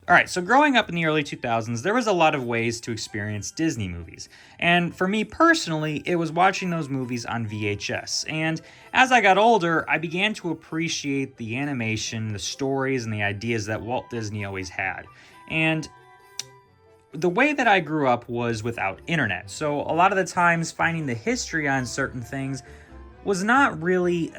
All right, so growing up in the early 2000s, there was a lot of ways to experience Disney movies. And for me personally, it was watching those movies on VHS. And as I got older, I began to appreciate the animation, the stories, and the ideas that Walt Disney always had. And the way that I grew up was without internet. So a lot of the times finding the history on certain things was not really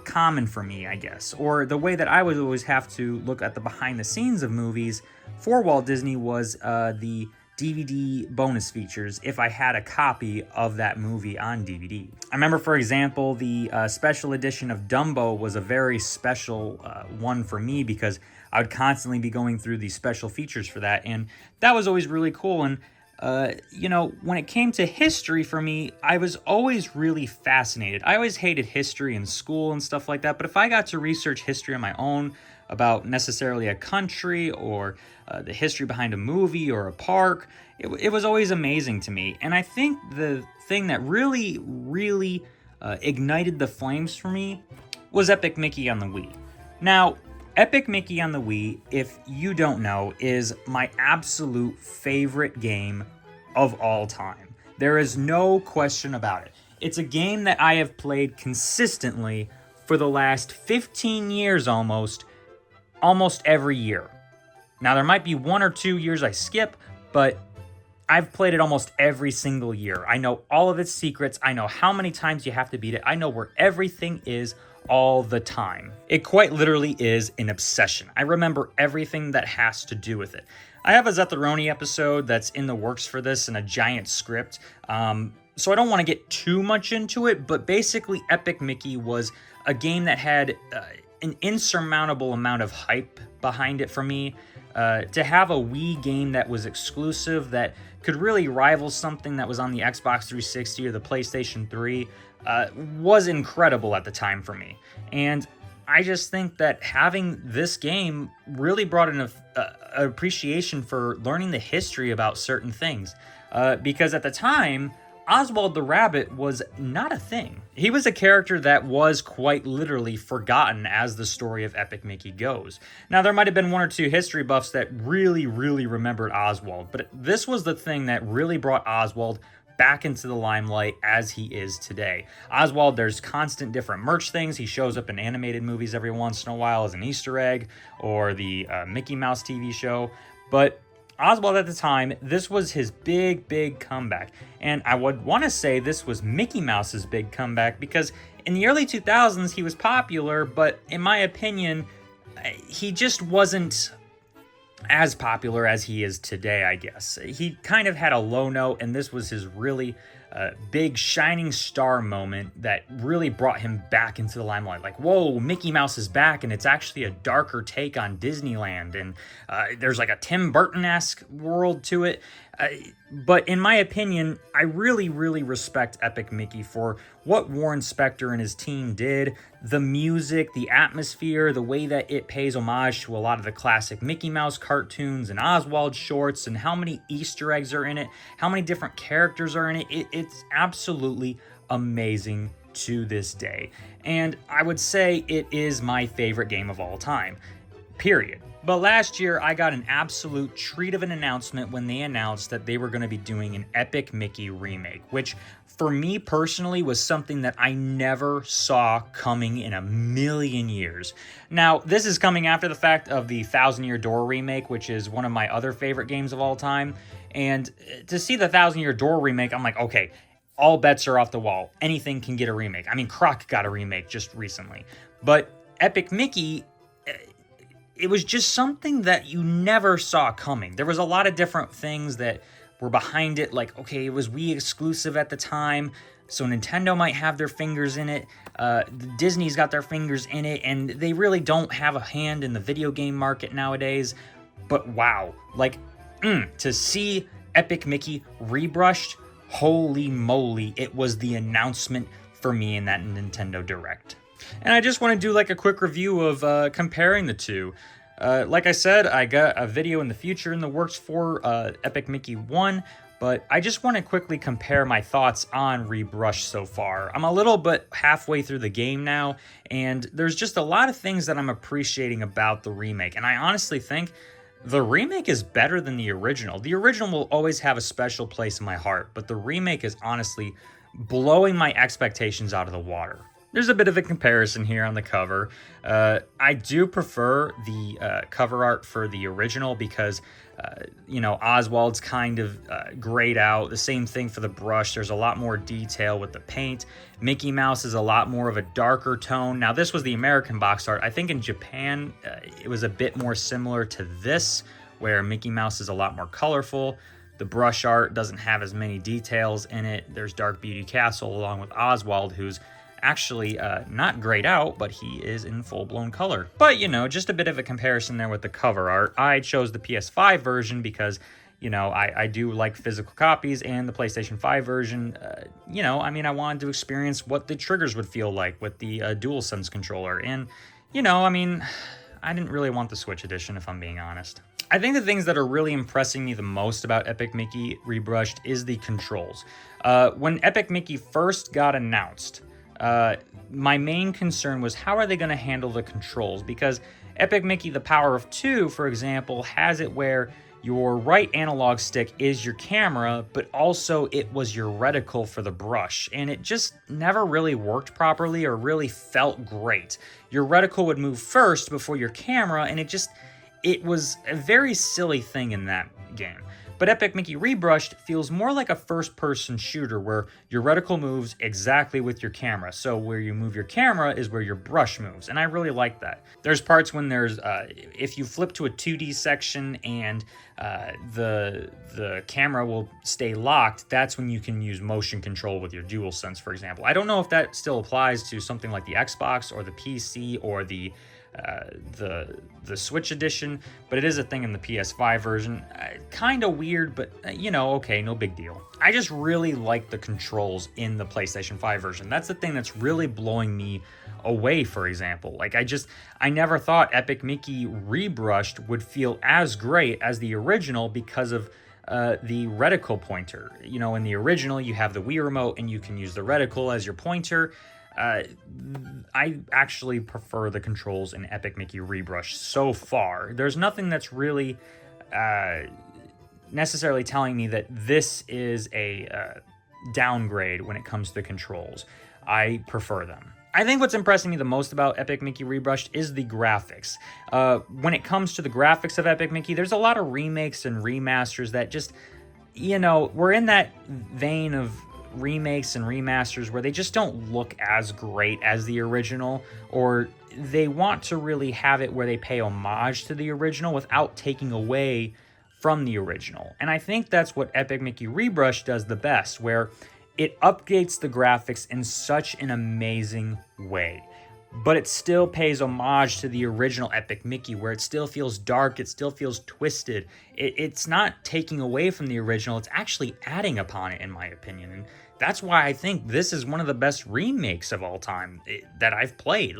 common for me, I guess. Or the way that I would always have to look at the behind the scenes of movies for Walt Disney was the DVD bonus features if I had a copy of that movie on DVD. I remember, for example, the special edition of Dumbo was a very special one for me because I would constantly be going through these special features for that, and that was always really cool. And when it came to history for me, I was always really fascinated. I always hated history in school and stuff like that, but if I got to research history on my own about necessarily a country or the history behind a movie or a park, it was always amazing to me. And I think the thing that really ignited the flames for me was Epic Mickey on the Wii. Now, Epic Mickey on the Wii, if you don't know, is my absolute favorite game of all time. There is no question about it. It's a game that I have played consistently for the last 15 years almost every year. Now, there might be 1 or 2 years I skip, but I've played it almost every single year. I know all of its secrets. I know how many times you have to beat it. I know where everything is all the time. It quite literally is an obsession. I remember everything that has to do with it. I have a Zetheroni episode that's in the works for this and a giant script, so I don't want to get too much into it, but basically Epic Mickey was a game that had an insurmountable amount of hype behind it for me. To have a Wii game that was exclusive, that could really rival something that was on the Xbox 360 or the PlayStation 3, was incredible at the time for me. And I just think that having this game really brought an appreciation for learning the history about certain things. Because at the time, Oswald the Rabbit was not a thing. He was a character that was quite literally forgotten as the story of Epic Mickey goes. Now, there might have been 1 or 2 history buffs that really remembered Oswald, but this was the thing that really brought Oswald back into the limelight as he is today. Oswald, there's constant different merch things. He shows up in animated movies every once in a while as an Easter egg, or the Mickey Mouse TV show, but Oswald at the time, this was his big comeback. And I would want to say this was Mickey Mouse's big comeback because in the early 2000s, he was popular, but in my opinion, he just wasn't as popular as he is today, I guess. He kind of had a low note, and this was his really big shining star moment that really brought him back into the limelight. Like, whoa, Mickey Mouse is back, and it's actually a darker take on Disneyland, and there's like a Tim Burton-esque world to it. But in my opinion, I really respect Epic Mickey for what Warren Spector and his team did. The music, the atmosphere, the way that it pays homage to a lot of the classic Mickey Mouse cartoons and Oswald shorts, and how many Easter eggs are in it, how many different characters are in it. It's absolutely amazing to this day. And I would say it is my favorite game of all time, period. But last year, I got an absolute treat of an announcement when they announced that they were going to be doing an Epic Mickey remake, which for me personally was something that I never saw coming in a million years. Now, this is coming after the fact of the Thousand Year Door remake, which is one of my other favorite games of all time. And to see the Thousand Year Door remake, I'm like, okay, all bets are off the wall. Anything can get a remake. I mean, Croc got a remake just recently. But Epic Mickey, it was just something that you never saw coming. There was a lot of different things that were behind it, like, okay, it was Wii exclusive at the time, so Nintendo might have their fingers in it, Disney's got their fingers in it, and they really don't have a hand in the video game market nowadays. But wow, like, to see Epic Mickey Rebrushed, holy moly, it was the announcement for me in that Nintendo Direct. And I just want to do like a quick review of comparing the two. Like I said, I got a video in the future in the works for Epic Mickey 1, but I just want to quickly compare my thoughts on Rebrushed so far. I'm a little bit halfway through the game now, and there's just a lot of things that I'm appreciating about the remake, and I honestly think The remake is better than the original. The original will always have a special place in my heart, but the remake is honestly blowing my expectations out of the water. There's a bit of a comparison here on the cover. I do prefer the cover art for the original because, Oswald's kind of grayed out. The same thing for the brush. There's a lot more detail with the paint. Mickey Mouse is a lot more of a darker tone. Now, this was the American box art. I think in Japan, it was a bit more similar to this, where Mickey Mouse is a lot more colorful. The brush art doesn't have as many details in it. There's Dark Beauty Castle along with Oswald, who's actually not grayed out, but he is in full-blown color. But, just a bit of a comparison there with the cover art. I chose the PS5 version because, I do like physical copies, and the PlayStation 5 version, I wanted to experience what the triggers would feel like with the DualSense controller. And, I didn't really want the Switch edition, if I'm being honest. I think the things that are really impressing me the most about Epic Mickey Rebrushed is the controls. When Epic Mickey first got announced, my main concern was how are they going to handle the controls? Because Epic Mickey The Power of Two, for example, has it where your right analog stick is your camera, but also it was your reticle for the brush. And it just never really worked properly or really felt great. Your reticle would move first before your camera, and it was a very silly thing in that game. But Epic Mickey Rebrushed feels more like a first-person shooter where your reticle moves exactly with your camera. So where you move your camera is where your brush moves, and I really like that. There's parts when if you flip to a 2D section and the camera will stay locked, that's when you can use motion control with your DualSense, for example. I don't know if that still applies to something like the Xbox or the PC or the Switch edition, but it is a thing in the PS5 version. Kind of weird, but okay, no big deal. I just really like the controls in the PlayStation 5 version. That's the thing that's really blowing me away, for example. I never thought Epic Mickey Rebrushed would feel as great as the original because of the reticle pointer. In the original, you have the Wii remote and you can use the reticle as your pointer. I actually prefer the controls in Epic Mickey Rebrushed so far. There's nothing that's really necessarily telling me that this is a downgrade when it comes to the controls. I prefer them. I think what's impressing me the most about Epic Mickey Rebrushed is the graphics. When it comes to the graphics of Epic Mickey, there's a lot of remakes and remasters that just, we're in that vein of remakes and remasters where they just don't look as great as the original, or they want to really have it where they pay homage to the original without taking away from the original. And I think that's what Epic Mickey Rebrushed does the best, where it updates the graphics in such an amazing way, but it still pays homage to the original Epic Mickey, where it still feels dark, it still feels twisted. It's not taking away from the original, it's actually adding upon it, in my opinion. And that's why I think this is one of the best remakes of all time that I've played.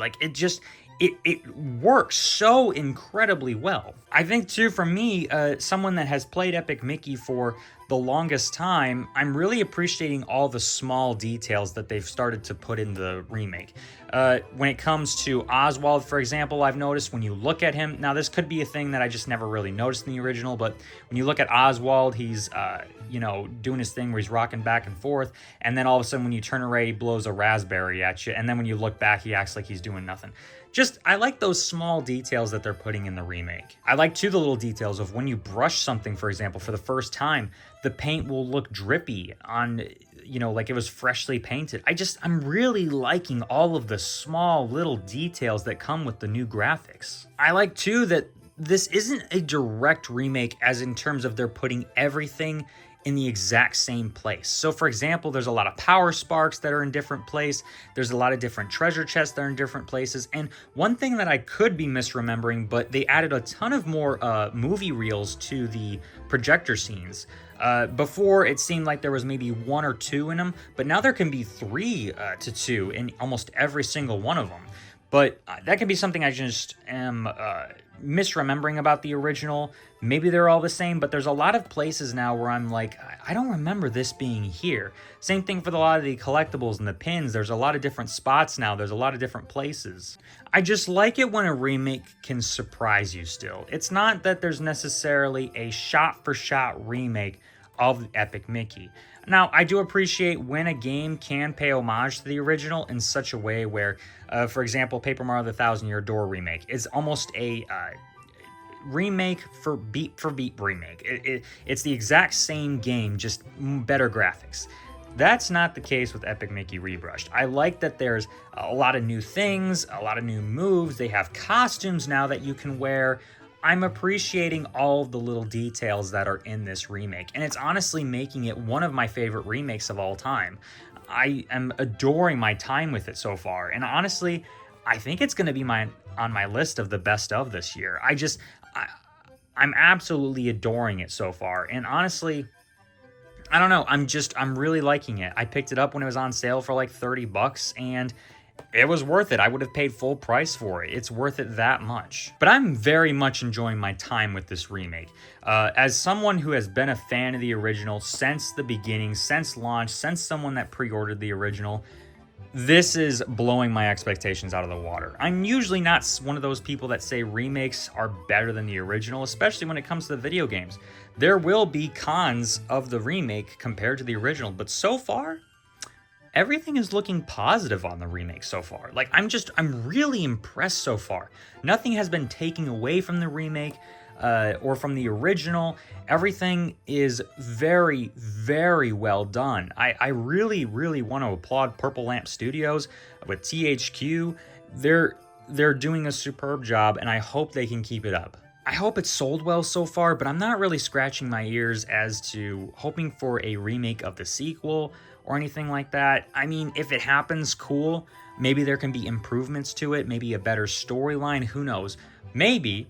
It works so incredibly well. I think, too, for me, someone that has played Epic Mickey for the longest time, I'm really appreciating all the small details that they've started to put in the remake. When it comes to Oswald, for example, I've noticed when you look at him, now this could be a thing that I just never really noticed in the original, but when you look at Oswald, he's, doing his thing where he's rocking back and forth, and then all of a sudden when you turn around, he blows a raspberry at you, and then when you look back, he acts like he's doing nothing. I like those small details that they're putting in the remake. I like, too, the little details of when you brush something, for example, for the first time, the paint will look drippy on, like it was freshly painted. I'm really liking all of the small little details that come with the new graphics. I like, too, that this isn't a direct remake as in terms of they're putting everything in the exact same place. So for example, there's a lot of power sparks that are in different places. There's a lot of different treasure chests that are in different places. And one thing that I could be misremembering, but they added a ton of more movie reels to the projector scenes. Before it seemed like there was maybe 1 or 2 in them, but now there can be 3 to 2 in almost every single one of them. But that could be something I just am misremembering about the original. Maybe they're all the same, but there's a lot of places now where I'm like, I don't remember this being here. Same thing for a lot of the collectibles and the pins. There's a lot of different spots now. There's a lot of different places. I just like it when a remake can surprise you still. It's not that there's necessarily a shot-for-shot remake of Epic Mickey. Now, I do appreciate when a game can pay homage to the original in such a way where, for example, Paper Mario The Thousand Year Door remake is almost a remake for beat remake. It's the exact same game, just better graphics. That's not the case with Epic Mickey Rebrushed. I like that there's a lot of new things, a lot of new moves. They have costumes now that you can wear. I'm appreciating all of the little details that are in this remake, and it's honestly making it one of my favorite remakes of all time. I am adoring my time with it so far, and honestly, I think it's going to be on my list of the best of this year. I'm absolutely adoring it so far, and honestly, I don't know, I'm really liking it. I picked it up when it was on sale for like $30, and it was worth it. I would have paid full price for it. It's worth it that much. But I'm very much enjoying my time with this remake. As someone who has been a fan of the original since the beginning, since launch, since someone that pre-ordered the original, this is blowing my expectations out of the water. I'm usually not one of those people that say remakes are better than the original, especially when it comes to the video games. There will be cons of the remake compared to the original, but so far, everything is looking positive on the remake so far. Like, I'm really impressed so far. Nothing has been taken away from the remake or from the original. Everything is very, very well done. I really, really want to applaud Purple Lamp Studios with THQ. They're doing a superb job, and I hope they can keep it up. I hope it's sold well so far, but I'm not really scratching my ears as to hoping for a remake of the sequel or anything like that. I mean, if it happens, cool. Maybe there can be improvements to it, maybe a better storyline, who knows. Maybe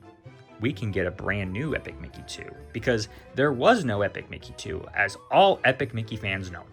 we can get a brand new Epic Mickey 2, because there was no Epic Mickey 2, as all Epic Mickey fans know.